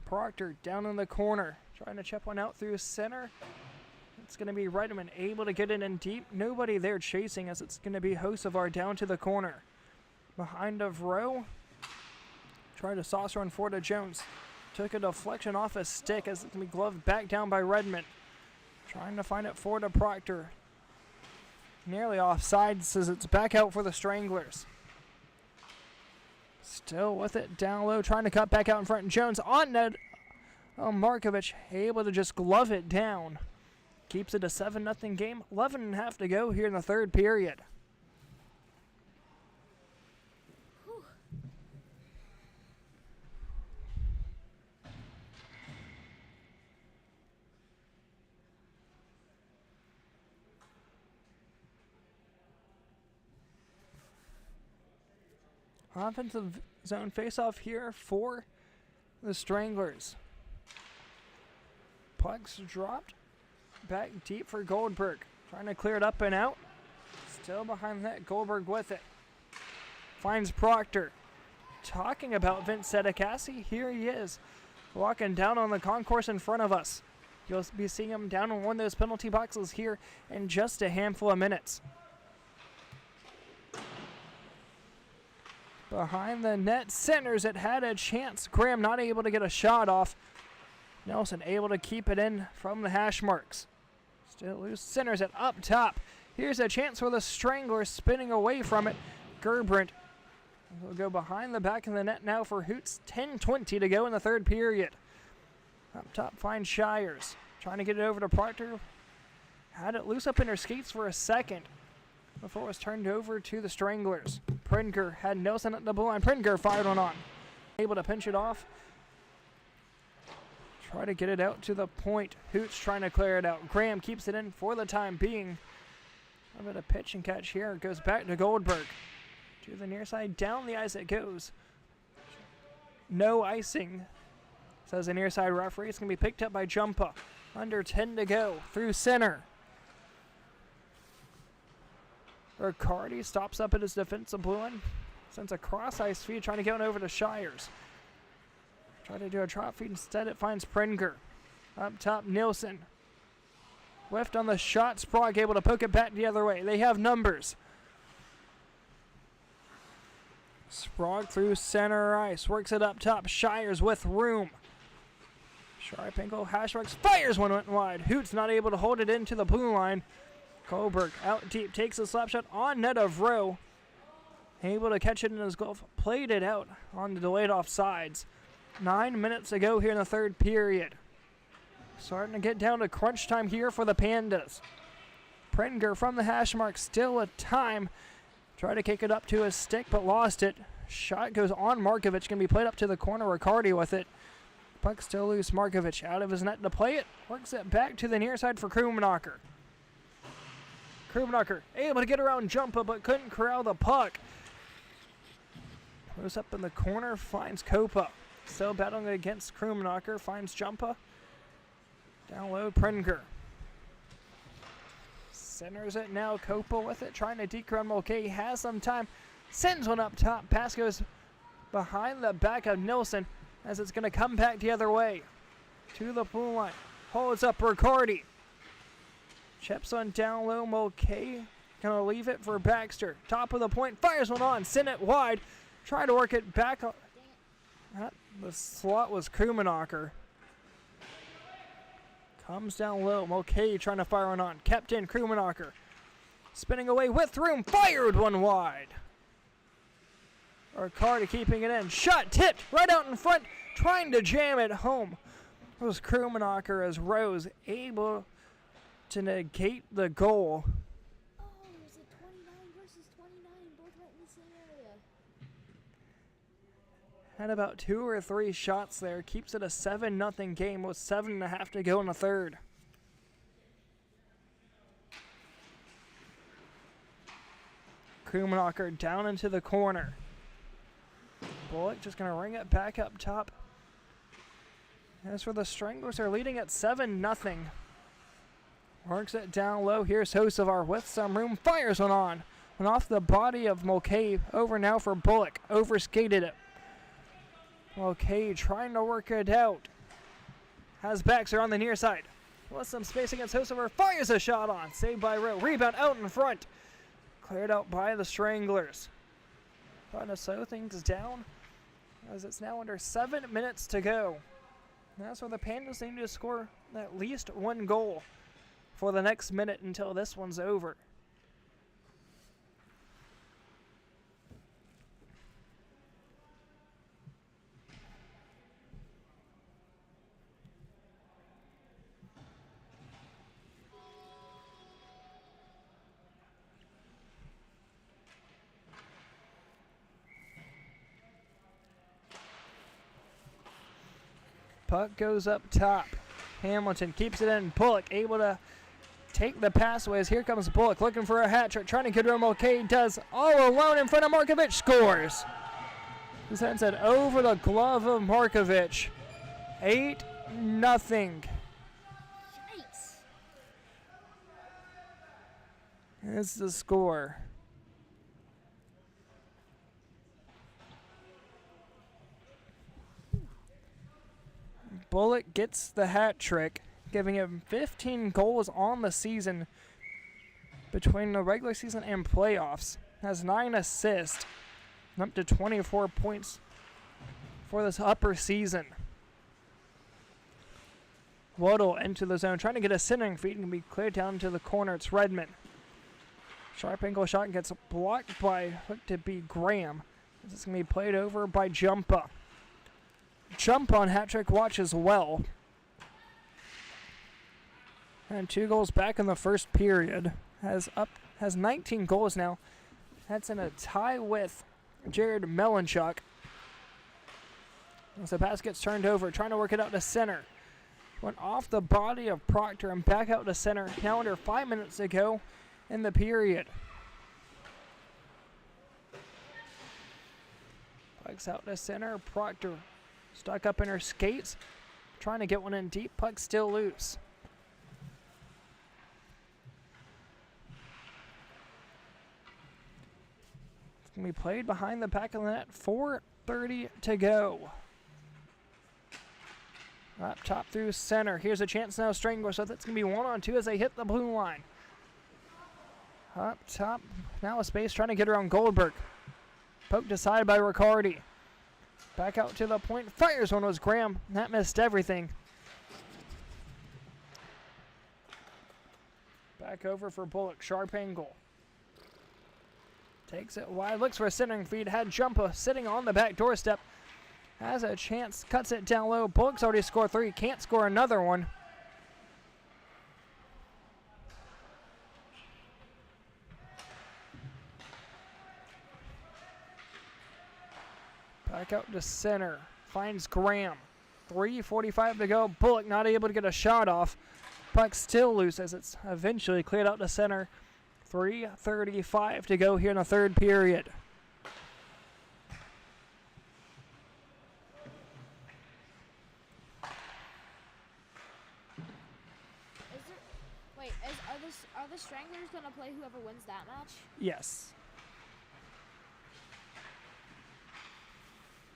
Proctor down in the corner, trying to chip one out through center. It's going to be Redmond able to get it in deep. Nobody there chasing, as it's going to be Hosevar down to the corner. Behind of Rowe. Tried to saucer one forward to Jones. Took a deflection off his stick as it can be gloved back down by Redmond. Trying to find it forward to Proctor. Nearly offside, says it's back out for the Stranglers. Still with it down low, trying to cut back out in front. Jones on net. Oh, Markovic able to just glove it down. Keeps it a 7-0 game. 11.5 to go here in the third period. Offensive zone face-off here for the Stranglers. Puck's dropped. Back deep for Goldberg. Trying to clear it up and out. Still behind that, Goldberg with it. Finds Proctor. Talking about Vince Sedekassi, here he is. Walking down on the concourse in front of us. You'll be seeing him down on one of those penalty boxes here in just a handful of minutes. Behind the net, centers it, had a chance. Graham not able to get a shot off. Nelson able to keep it in from the hash marks. Still loose, centers it up top. Here's a chance for the Stranglers, spinning away from it. Gerbrandt will go behind the back of the net now for Hoots. 10:20 to go in the third period. Up top finds Shires. Trying to get it over to Proctor. Had it loose up in her skates for a second before it was turned over to the Stranglers. Pridger had Nelson at the blue line. Pridger fired one on. Able to pinch it off. Try to get it out to the point. Hoots trying to clear it out. Graham keeps it in for the time being. A bit of pitch and catch here. It goes back to Goldberg. To the near side, down the ice it goes. No icing, says the near side referee. It's going to be picked up by Jumpa. Under 10 to go, through center. Riccardi stops up at his defensive blue line. Sends a cross-ice feed, trying to get one over to Shires. Try to do a drop feed. Instead, it finds Pringer. Up top, Nilsson. Whiffed on the shot. Sprague able to poke it back the other way. They have numbers. Sprague through center ice. Works it up top. Shires with room. Sharpenko, Hashworks, fires one wide. Hoots not able to hold it into the blue line. Kohlberg out deep. Takes a slap shot on net of Rowe. Able to catch it in his glove. Played it out on the delayed offsides. 9 minutes to go here in the third period. Starting to get down to crunch time here for the Pandas. Pringer from the hash mark, still a time. Tried to kick it up to his stick, but lost it. Shot goes on Markovic, going to be played up to the corner. Riccardi with it. Puck still loose. Markovic out of his net to play it. Works it back to the near side for Krumnacher. Krumnacher able to get around Jumpa, but couldn't corral the puck. Goes up in the corner, finds Kopa. Still battling against Krumnacher, finds Jumpa. Down low, Pringer. Centers it now, Kopa with it, trying to decrun Mulcahy. Has some time, sends one up top. Pass goes behind the back of Nilsson as it's going to come back the other way. To the blue line, holds up Riccardi. Chips on down low, Mulcahy. Gonna leave it for Baxter. Top of the point, fires one on, send it wide. Try to work it back. The slot was Krumnacher. Comes down low. Mulcahy trying to fire one on. Kept in Krumnacher. Spinning away with room. Fired one wide. Riccardi keeping it in. Shot tipped right out in front. Trying to jam it home. It was Krumnacher as Rose able to negate the goal. Oh, it was a 29 versus 29. Both right in the same area. Had about 2 or 3 shots there. Keeps it a 7-0 game with 7.5 to go in the third. Krumnacher down into the corner. Bullock just going to ring it back up top. As for the Stranglers, they're leading at 7-0. Works it down low. Here's Hosevar with some room. Fires one on. Went off the body of Mulcahy. Over now for Bullock. Overskated it. Mulcahy trying to work it out. Has Baxter on the near side. With some space against Hosevar. Fires a shot on. Saved by Rowe. Rebound out in front. Cleared out by the Stranglers. Trying to slow things down as it's now under 7 minutes to go. That's where the Pandas need to score at least 1 goal for the next minute until this one's over. Puck goes up top. Hamilton keeps it in. Bullock able to take the pass away as here comes Bullock looking for a hat trick. Trying to get around Mulcahy. Does all alone in front of Markovic. Scores. He sends it over the glove of Markovic. 8-0. Yikes. Is the score. Bullock gets the hat trick, giving him 15 goals on the season between the regular season and playoffs. Has 9 assists, up to 24 points for this upper season. Waddle into the zone, trying to get a centering feed and can be cleared down to the corner. It's Redmond. Sharp angle shot gets blocked by hook to be Graham. This is going to be played over by Jumpa. Jump on hat trick watch as well. And 2 goals back in the first period. Has 19 goals now. That's in a tie with Jared Melanchuk. As the pass gets turned over, trying to work it out to center. Went off the body of Proctor and back out to center. Now under 5 minutes to go in the period. Puck's out to center. Proctor stuck up in her skates. Trying to get one in deep. Puck still loose. It's going to be played behind the back of the net. 4:30 to go. Up top through center. Here's a chance now, Strangler. So that's going to be 1-on-2 as they hit the blue line. Up top. Now a space trying to get around Goldberg. Poked aside by Riccardi. Back out to the point. Fires one was Graham. That missed everything. Back over for Bullock. Sharp angle. Takes it wide. Looks for a centering feed. Had Jumpa sitting on the back doorstep. Has a chance. Cuts it down low. Bullock's already scored 3. Can't score another one. Back out to center. Finds Graham. 3:45 to go. Bullock not able to get a shot off. Puck still loose as it's eventually cleared out to center. 3:35 to go here in the third period. Are the Stranglers gonna play whoever wins that match? Yes.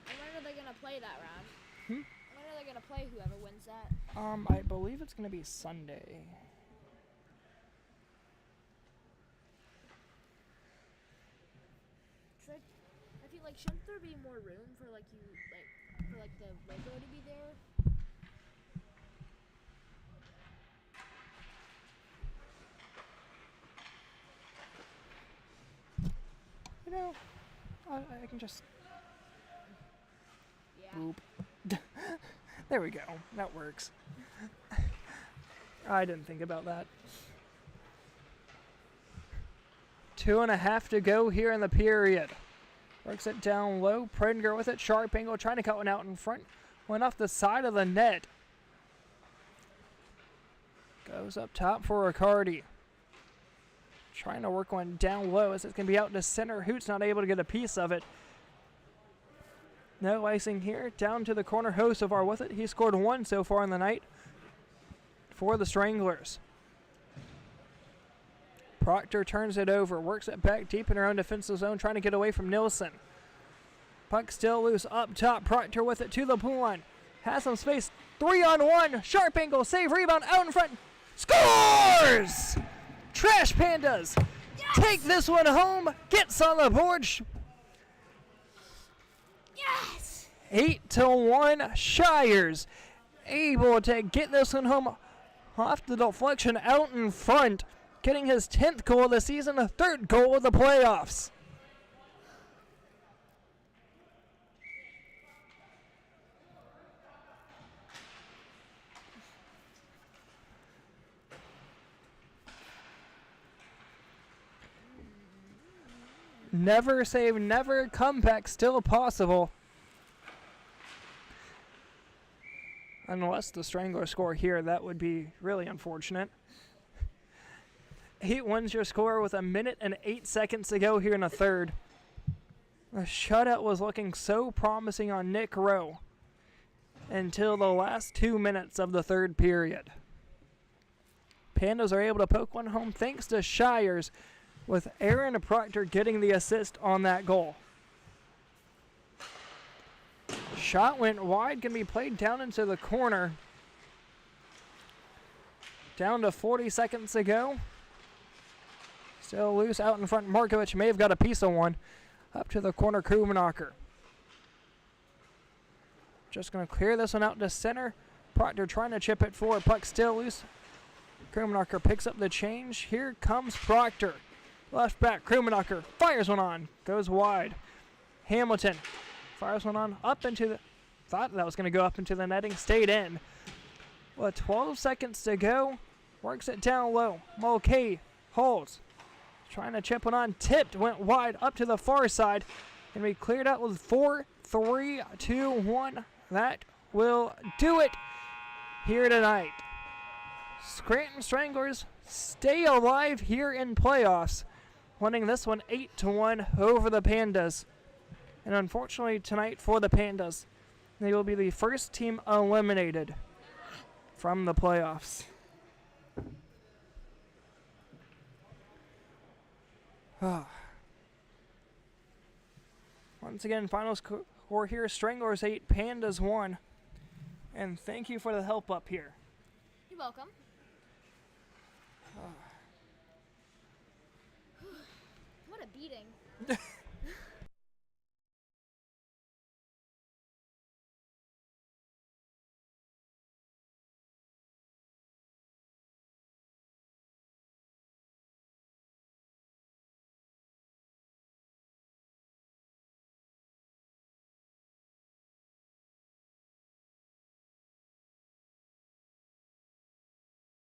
And when are they gonna play that round? Hmm? When are they gonna play whoever wins that? I believe it's gonna be Sunday. I feel like shouldn't there be more room for the logo to be there? You know, I can just Yeah. boop. There we go. That works. I didn't think about that. 2.5 to go here in the period. Works it down low. Predinger with it. Sharp angle. Trying to cut one out in front. Went off the side of the net. Goes up top for Riccardi. Trying to work one down low as it's going to be out to center. Hoot's not able to get a piece of it. No icing here. Down to the corner. Hosovar with it. He scored 1 so far in the night for the Stranglers. Proctor turns it over. Works it back deep in her own defensive zone. Trying to get away from Nilsson. Puck still loose up top. Proctor with it to the blue line. Has some space. 3-on-1. Sharp angle. Save. Rebound. Out in front. Scores! Trash Pandas take this one home. Gets on the board. Yes! 8-1. Shires able to get this one home off the deflection out in front. Getting his 10th goal of the season, a 3rd goal of the playoffs. Never save, never comeback still possible. Unless the Strangler score here, that would be really unfortunate. 8-1's your score with 1 minute and 8 seconds to go here in the third. The shutout was looking so promising on Nick Rowe until the last 2 minutes of the third period. Pandas are able to poke one home thanks to Shires, with Aaron Proctor getting the assist on that goal. Shot went wide, can be played down into the corner. Down to 40 seconds to go. Still loose out in front. Markovic may have got a piece of one. Up to the corner, Krumenocker. Just going to clear this one out to center. Proctor trying to chip it forward. Puck still loose. Krumenocker picks up the change. Here comes Proctor. Left back, Krumenocker fires one on. Goes wide. Hamilton fires one on. Up into the... Thought that was going to go up into the netting. Stayed in. With 12 seconds to go. Works it down low. Mulcahy holds. Trying to chip one on. Tipped. Went wide up to the far side. And we cleared out with 4, 3, 2, 1. That will do it here tonight. Scranton Stranglers stay alive here in playoffs, winning this one 8-1 over the Pandas. And unfortunately tonight for the Pandas, they will be the first team eliminated from the playoffs. Once again, final score here, Stranglers 8, Pandas 1. And thank you for the help up here. You're welcome. What a beating.